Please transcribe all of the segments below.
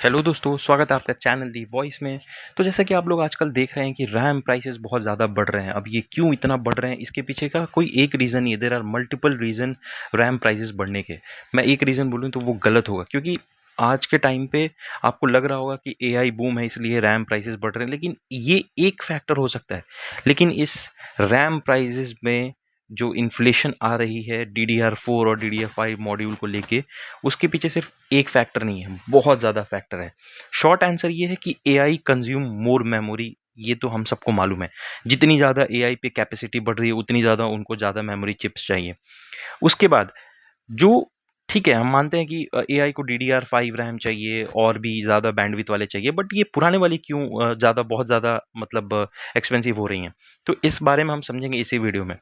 Hello दोस्तों, स्वागत है आपका चैनल दी वॉइस में। तो जैसा कि आप लोग आजकल देख रहे हैं कि रैम प्राइसेस बहुत ज़्यादा बढ़ रहे हैं। अब ये क्यों इतना बढ़ रहे हैं, इसके पीछे का कोई एक रीज़न नहीं है। There are multiple reason RAM prices बढ़ने के। मैं एक रीज़न बोलूँ तो वो गलत होगा, क्योंकि आज के टाइम पे आपको लग रहा होगा कि एआई बूम है इसलिए रैम प्राइसेस बढ़ रहे हैं, लेकिन ये एक फैक्टर हो सकता है। लेकिन इस रैम प्राइसेस में जो इन्फ्लेशन आ रही है DDR4 और DDR5 मॉड्यूल को लेके, उसके पीछे सिर्फ एक फैक्टर नहीं है, बहुत ज़्यादा फैक्टर है। शॉर्ट आंसर ये है कि एआई कंज्यूम मोर मेमोरी। ये तो हम सबको मालूम है। जितनी ज़्यादा एआई पे कैपेसिटी बढ़ रही है, उतनी ज़्यादा उनको ज़्यादा मेमोरी चिप्स चाहिए। उसके बाद जो ठीक है, हम मानते हैं कि एआई को DDR5 रैम चाहिए और भी ज़्यादा बैंडविड्थ वाले चाहिए, बट ये पुराने वाली क्यों ज़्यादा बहुत ज़्यादा मतलब एक्सपेंसिव हो रही हैं? तो इस बारे में हम समझेंगे इसी वीडियो में।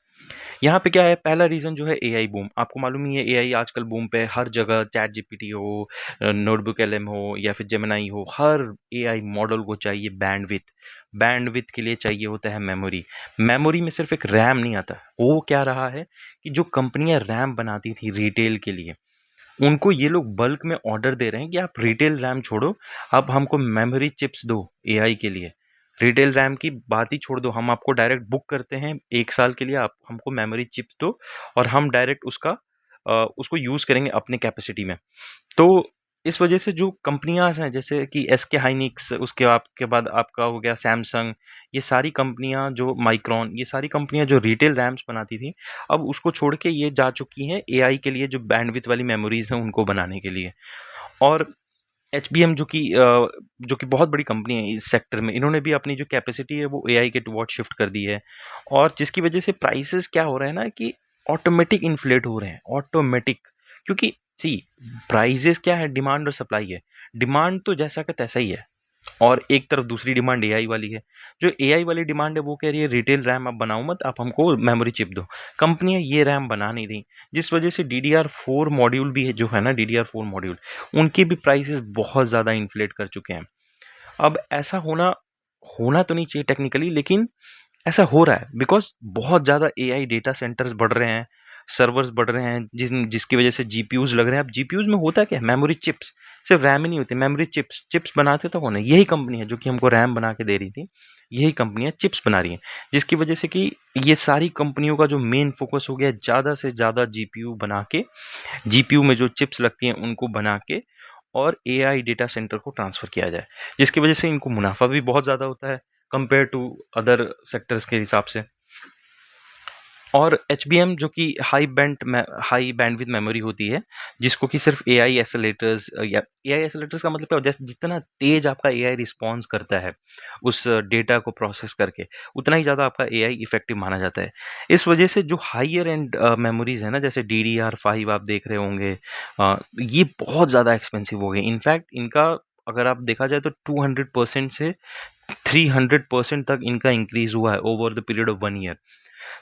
यहाँ पे क्या है, पहला रीज़न जो है एआई बूम। आपको मालूम ही है एआई आजकल बूम पे है। हर जगह चैट जीपीटी हो, नोटबुक एलएम हो या फिर जेमिनी हो, हर एआई मॉडल को चाहिए बैंडविड्थ। बैंडविड्थ के लिए चाहिए होता है मेमोरी। मेमोरी में सिर्फ एक रैम नहीं आता। वो क्या रहा है कि जो कंपनियां रैम बनाती थी रिटेल के लिए, उनको ये लोग बल्क में ऑर्डर दे रहे हैं कि आप रिटेल रैम छोड़ो, आप हमको मेमोरी चिप्स दो एआई के लिए। रिटेल रैम की बात ही छोड़ दो, हम आपको डायरेक्ट बुक करते हैं 1 साल के लिए, आप हमको मेमोरी चिप्स दो और हम डायरेक्ट उसको यूज़ करेंगे अपने कैपेसिटी में। तो इस वजह से जो कंपनियां हैं जैसे कि एसके हाइनिक्स, उसके आपके बाद आपका हो गया सैमसंग, ये सारी कंपनियां, जो माइक्रॉन, ये सारी कंपनियां जो रिटेल रैम्स बनाती थी, अब उसको छोड़ के ये जा चुकी हैं एआई के लिए, जो बैंडविड्थ वाली मेमोरीज हैं उनको बनाने के लिए। और एचबीएम जो कि बहुत बड़ी कंपनी है इस सेक्टर में, इन्होंने भी अपनी जो कैपेसिटी है वो एआई के टुवर्ड शिफ्ट कर दी है। और जिसकी वजह से प्राइसेस क्या हो रहे हैं ना कि ऑटोमेटिक इन्फ्लेट हो रहे हैं, ऑटोमेटिक। क्योंकि सी, प्राइसेस क्या है, डिमांड और सप्लाई है। डिमांड तो जैसा का तैसा ही है, और एक तरफ दूसरी डिमांड एआई वाली है। जो एआई वाली डिमांड है वो कह रही है रिटेल रैम आप बनाओ मत, आप हमको मेमोरी चिप दो। कंपनियां ये रैम बना नहीं रही, जिस वजह से DDR4 मॉड्यूल भी है, जो है ना DDR4 मॉड्यूल, उनके भी प्राइसेस बहुत ज़्यादा इन्फ्लेट कर चुके हैं। अब ऐसा होना होना तो नहीं चाहिए टेक्निकली, लेकिन ऐसा हो रहा है बिकॉज बहुत ज़्यादा एआई डेटा सेंटर्स बढ़ रहे हैं, सर्वर्स बढ़ रहे हैं, जिसकी वजह से जीपीयूज लग रहे हैं। अब जीपीयूज में होता क्या है, मेमोरी चिप्स। सिर्फ रैम ही नहीं होती, मेमोरी चिप्स। चिप्स बनाते तो कौन है? यही कंपनी है जो कि हमको रैम बना के दे रही थी। यही कंपनियां चिप्स बना रही हैं, जिसकी वजह से कि ये सारी कंपनियों का जो मेन फोकस हो गया है, ज़्यादा से ज़्यादा जीपीयू बना के, जीपीयू में जो चिप्स लगती हैं उनको बना के और एआई डेटा सेंटर को ट्रांसफ़र किया जाए, जिसकी वजह से इनको मुनाफा भी बहुत ज़्यादा होता है कंपेयर टू अदर सेक्टर्स के हिसाब से। और एचबीएम जो कि हाई बैंडविड्थ मेमोरी होती है, जिसको कि सिर्फ एआई एक्सेलेरेटर्स, या एआई एक्सेलेरेटर्स का मतलब क्या होता है, जितना तेज आपका एआई रिस्पॉन्स करता है उस डेटा को प्रोसेस करके, उतना ही ज़्यादा आपका एआई इफेक्टिव माना जाता है। इस वजह से जो हायर एंड मेमोरीज है ना, जैसे DDR5 आप देख रहे होंगे, ये बहुत ज़्यादा एक्सपेंसिव हो गए। इनफैक्ट इनका अगर आप देखा जाए तो 200% से 300% तक इनका इंक्रीज हुआ है over the period of 1 year.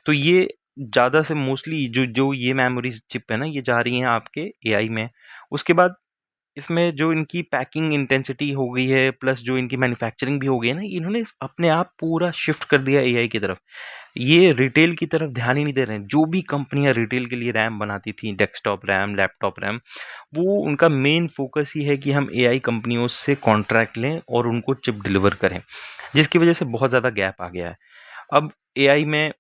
तो ये ज़्यादा से मोस्टली जो जो ये मेमोरीज चिप है ना, ये जा रही हैं आपके एआई में। उसके बाद इसमें जो इनकी पैकिंग इंटेंसिटी हो गई है, प्लस जो इनकी मैन्युफैक्चरिंग भी हो गई है ना, इन्होंने अपने आप पूरा शिफ्ट कर दिया एआई की तरफ। ये रिटेल की तरफ ध्यान ही नहीं दे रहे हैं। जो भी कंपनियां रिटेल के लिए रैम बनाती थी, डेस्कटॉप रैम, लैपटॉप रैम, वो उनका मेन फोकस ही है कि हम एआई कंपनियों से कॉन्ट्रैक्ट लें और उनको चिप डिलीवर करें, जिसकी वजह से बहुत ज़्यादा गैप आ गया है। अब एआई में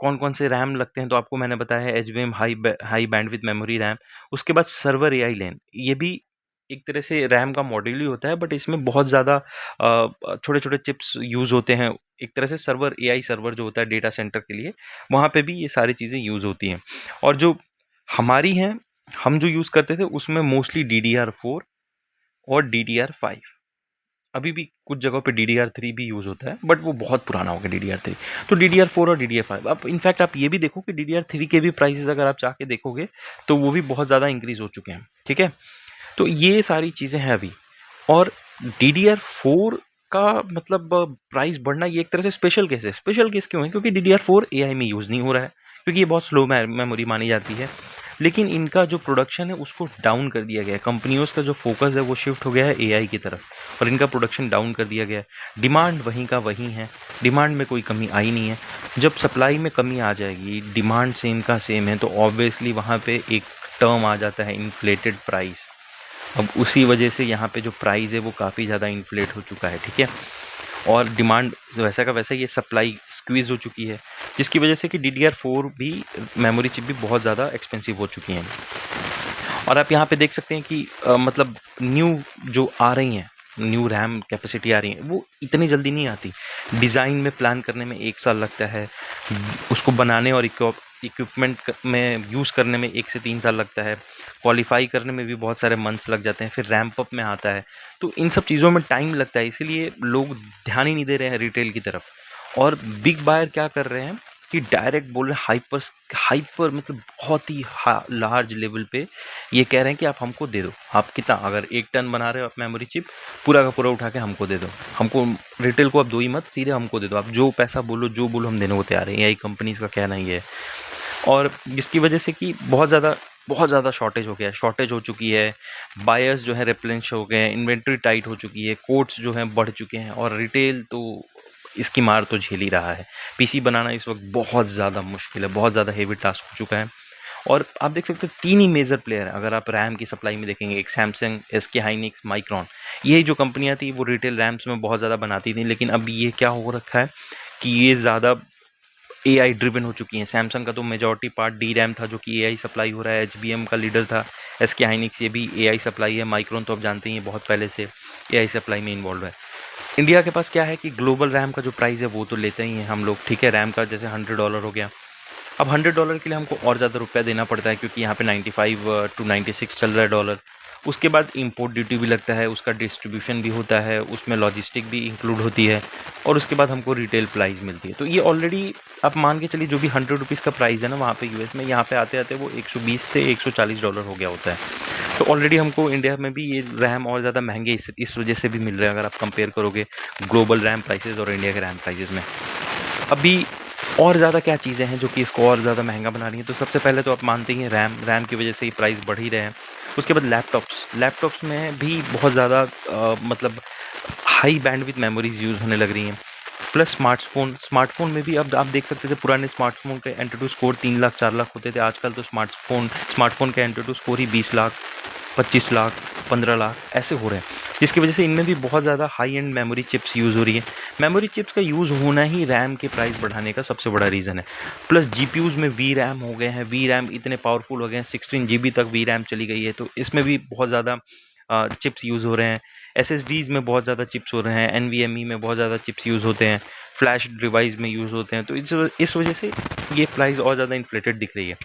कौन-कौन से रैम लगते हैं, तो आपको मैंने बताया है HBM high bandwidth memory RAM. उसके बाद सर्वर एआई लेन, ये भी एक तरह से रैम का मॉड्यूल ही होता है, बट इसमें बहुत ज़्यादा छोटे-छोटे चिप्स यूज़ होते हैं। एक तरह से सर्वर एआई सर्वर जो होता है डेटा सेंटर के लिए, वहाँ पे भी ये सारी चीज़ें यूज़ होती हैं। और जो हमारी हैं, हम जो यूज़ करते थे उसमें मोस्टली DDR4 और DDR5। अभी भी कुछ जगहों पे DDR3 भी यूज़ होता है, बट वो बहुत पुराना हो गया DDR3। तो DDR4 और DDR5, अब इनफैक्ट आप ये भी देखो कि DDR3 के भी प्राइसेस अगर आप जाके देखोगे तो वो भी बहुत ज़्यादा इंक्रीज हो चुके हैं। ठीक है, तो ये सारी चीज़ें हैं अभी। और DDR4 का मतलब प्राइस बढ़ना, ये एक तरह से स्पेशल केस है। स्पेशल केस क्यों है? क्योंकि DDR4 एआई में यूज़ नहीं हो रहा है, क्योंकि ये बहुत स्लो मेमोरी मानी जाती है। लेकिन इनका जो प्रोडक्शन है उसको डाउन कर दिया गया है। कंपनियों का जो फोकस है वो शिफ्ट हो गया है एआई की तरफ, और इनका प्रोडक्शन डाउन कर दिया गया है। डिमांड वहीं का वहीं है, डिमांड में कोई कमी आई नहीं है। जब सप्लाई में कमी आ जाएगी, डिमांड सेम का सेम है, तो ऑब्वियसली वहाँ पे एक टर्म आ जाता है इन्फ्लेटेड प्राइस। अब उसी वजह से यहाँ पे जो प्राइस है वो काफ़ी ज़्यादा इन्फ्लेट हो चुका है, ठीक है। और डिमांड वैसा का वैसा, ये सप्लाई स्क्वीज़ हो चुकी है, जिसकी वजह से कि DDR4 भी मेमोरी चिप भी बहुत ज़्यादा एक्सपेंसिव हो चुकी हैं। और आप यहाँ पे देख सकते हैं कि मतलब न्यू जो आ रही हैं, न्यू रैम कैपेसिटी आ रही है, वो इतनी जल्दी नहीं आती। डिज़ाइन में प्लान करने में 1 साल लगता है, उसको बनाने और इक्विपमेंट में यूज़ करने में 1 से 3 साल लगता है, क्वालिफाई करने में भी बहुत सारे मंथ्स लग जाते हैं, फिर रैंप अप में आता है। तो इन सब चीज़ों में टाइम लगता है, इसीलिए लोग ध्यान ही नहीं दे रहे हैं रिटेल की तरफ। और बिग बायर क्या कर रहे हैं कि डायरेक्ट बोल रहे हैं, हाइपर मतलब बहुत ही लार्ज लेवल पे ये कह रहे हैं कि आप हमको दे दो। आप कितना, अगर 1 टन बना रहे हो आप मेमोरी चिप, पूरा का पूरा उठा के हमको दे दो। हमको रिटेल को आप दो ही मत, सीधे हमको दे दो। आप जो पैसा बोलो, जो बोलो, हम देने को तैयार हैं। यही कंपनीज का कहना ही है। और जिसकी वजह से कि बहुत ज़्यादा शॉर्टेज हो गया है, शॉर्टेज हो चुकी है। बायर्स जो है रिप्लेनिश हो गए हैं, इन्वेंट्री टाइट हो चुकी है, कोट्स जो हैं बढ़ चुके हैं, और रिटेल तो इसकी मार तो झेल ही रहा है। पीसी बनाना इस वक्त बहुत ज़्यादा मुश्किल है, बहुत ज़्यादा हेवी टास्क हो चुका है। और आप देख सकते हो 3 ही मेजर प्लेयर हैं अगर आप रैम की सप्लाई में देखेंगे। एक सैमसंग, SK हाइनिक्स, माइक्रॉन। ये जो कंपनियां थी वो रिटेल रैम्स में बहुत ज़्यादा बनाती थी, लेकिन अब ये क्या हो रखा है कि ये ज़्यादा AI ड्रिवन हो चुकी हैं। सैमसंग का तो मेजॉरिटी पार्ट DRAM था, जो कि AI सप्लाई हो रहा है। HBM का लीडर था SK हाइनिक्स, ये भी AI सप्लाई है। माइक्रॉन तो आप जानते ही हैं बहुत पहले से AI सप्लाई में इन्वॉल्व है। इंडिया के पास क्या है कि ग्लोबल रैम का जो प्राइस है वो तो लेते ही हैं हम लोग, ठीक है। रैम का जैसे $100 हो गया। अब $100 के लिए हमको और ज़्यादा रुपया देना पड़ता है, क्योंकि यहाँ पे 95 टू 96 चल रहा है डॉलर। उसके बाद इंपोर्ट ड्यूटी भी लगता है, उसका डिस्ट्रीब्यूशन भी होता है, उसमें लॉजिस्टिक भी इंक्लूड होती है, और उसके बाद हमको रिटेल प्राइस मिलती है। तो ये ऑलरेडी आप मान के चलिए, जो भी ₹100 का प्राइस है ना वहाँ पे US में, यहाँ पे आते आते वो 120 से $140 हो गया होता है। तो ऑलरेडी हमको इंडिया में भी ये रैम और ज़्यादा महंगे इस वजह से भी मिल रहे हैं, अगर आप कंपेयर करोगे ग्लोबल रैम प्राइसेस और इंडिया के रैम प्राइसेस में। अभी और ज़्यादा क्या चीज़ें हैं जो कि इसको और ज़्यादा महंगा बना रही हैं? तो सबसे पहले तो आप मानते ही हैं रैम की वजह से ही प्राइस बढ़ ही रहे हैं। उसके बाद लैपटॉप्स में भी बहुत ज़्यादा मतलब हाई बैंडविड्थ मेमोरीज यूज़ होने लग रही हैं। प्लस स्मार्टफोन में भी अब आप देख सकते थे, पुराने स्मार्टफोन के एंटूटू स्कोर 3 लाख 4 लाख होते थे। आजकल तो स्मार्टफोन के एंटूटू स्कोर ही 20 लाख, 25 लाख, 15 लाख ऐसे हो रहे हैं, जिसकी वजह से इनमें भी बहुत ज़्यादा high and memory chips use हो रही है। मेमोरी चिप्स का यूज़ होना ही रैम के प्राइस बढ़ाने का सबसे बड़ा रीज़न है। प्लस GPUs में VRAM हो गए हैं, VRAM इतने पावरफुल हो गए हैं, 16 GB तक VRAM चली गई है, तो इसमें भी बहुत ज़्यादा चिप्स यूज़ हो रहे हैं। SSDs में बहुत ज़्यादा चिप्स हो रहे हैं, NVMe में बहुत ज़्यादा चिप्स यूज़ होते हैं, फ्लैश डिवाइस में यूज़ होते हैं। तो इस वजह से ये प्राइस और ज़्यादा इन्फ्लेटेड दिख रही है।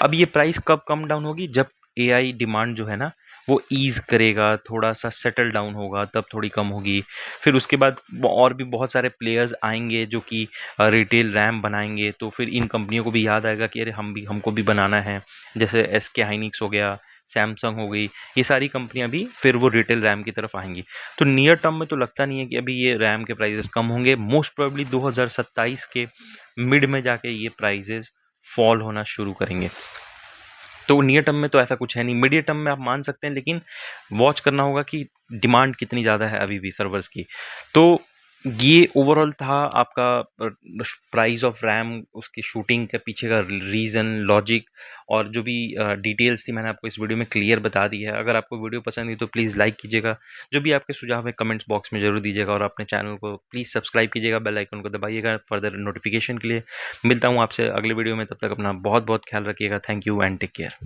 अब ये प्राइस कब कम डाउन होगी? जब AI डिमांड जो है ना वो ईज़ करेगा, थोड़ा-सा सेटल डाउन होगा, तब थोड़ी कम होगी। फिर उसके बाद और भी बहुत सारे प्लेयर्स आएँगे जो कि रिटेल रैम बनाएँगे, तो फिर इन कंपनियों को भी याद आएगा कि अरे हमको भी बनाना है। जैसे SK हाइनिक्स हो गया, सैमसंग हो गई, ये सारी कंपनियाँ भी फिर वो रिटेल रैम की तरफ आएँगी। तो नियर टर्म में तो लगता नहीं है कि अभी ये रैम के प्राइसेस कम होंगे। मोस्ट प्रोबेबली 2027 के मिड में जाके ये प्राइसेस फॉल होना शुरू करेंगे। तो नियर टर्म में तो ऐसा कुछ है नहीं, मीडियम टर्म में आप मान सकते हैं, लेकिन वॉच करना होगा कि डिमांड कितनी ज़्यादा है अभी भी सर्वर्स की। तो ये ओवरऑल था आपका प्राइस ऑफ रैम, उसकी शूटिंग के पीछे का रीज़न, लॉजिक, और जो भी डिटेल्स थी मैंने आपको इस वीडियो में क्लियर बता दी है। अगर आपको वीडियो पसंद आई तो प्लीज़ लाइक कीजिएगा, जो भी आपके सुझाव है कमेंट्स बॉक्स में ज़रूर दीजिएगा, और अपने चैनल को प्लीज़ सब्सक्राइब कीजिएगा, बेल आइकन को दबाइएगा फर्दर नोटिफिकेशन के लिए। मिलता हूँ आपसे अगले वीडियो में, तब तक अपना बहुत बहुत ख्याल रखिएगा। Thank you and take care.